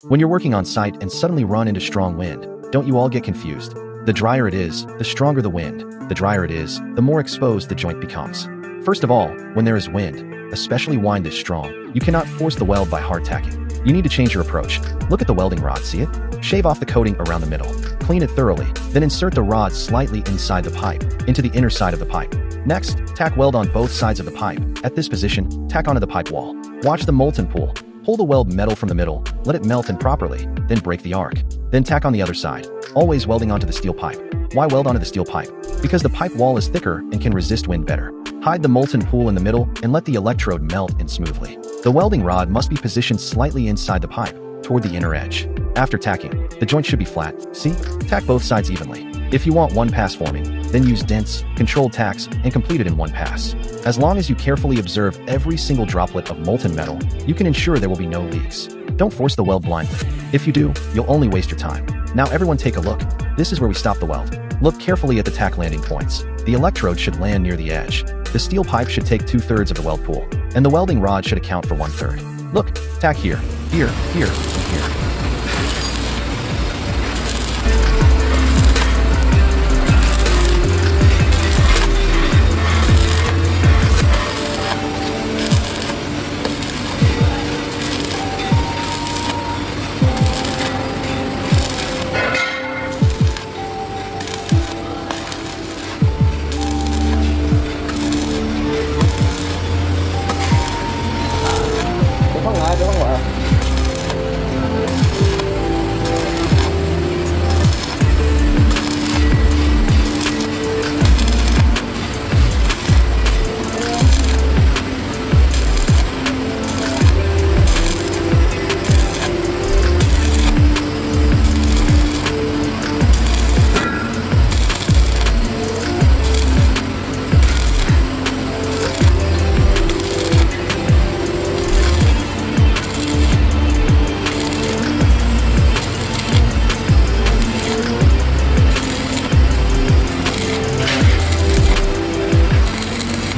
When you're working on site and suddenly run into strong wind, don't you all get confused? The drier it is, the stronger the wind. The drier it is, the more exposed the joint becomes. First of all, when there is wind, especially wind this strong, you cannot force the weld by hard tacking. You need to change your approach. Look at the welding rod, see it? Shave off the coating around the middle. Clean it thoroughly, then insert the rod slightly inside the pipe, into the inner side of the pipe. Next, tack weld on both sides of the pipe. At this position, tack onto the pipe wall. Watch the molten pool. Pull the weld metal from the middle, let it melt in properly, then break the arc. Then tack on the other side, always welding onto the steel pipe. Why weld onto the steel pipe? Because the pipe wall is thicker and can resist wind better. Hide the molten pool in the middle and let the electrode melt in smoothly. The welding rod must be positioned slightly inside the pipe, toward the inner edge. After tacking, the joint should be flat, see? Tack both sides evenly. If you want one pass forming, then use dense, controlled tacks and complete it in one pass. As long as you carefully observe every single droplet of molten metal, you can ensure there will be no leaks. Don't force the weld blindly. If you do, you'll only waste your time. Now everyone take a look. This is where we stop the weld. Look carefully at the tack landing points. The electrode should land near the edge. The steel pipe should take 2/3 of the weld pool, and the welding rod should account for 1/3. Look, tack here, here, here, and here.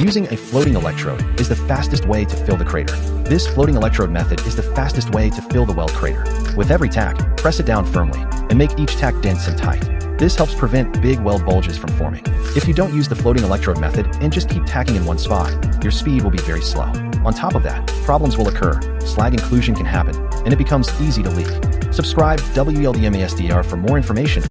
Using a floating electrode is the fastest way to fill the crater. This floating electrode method is the fastest way to fill the weld crater. With every tack, press it down firmly, and make each tack dense and tight. This helps prevent big weld bulges from forming. If you don't use the floating electrode method and just keep tacking in one spot, your speed will be very slow. On top of that, problems will occur, slag inclusion can happen, and it becomes easy to leak. Subscribe WELDMASDR for more information.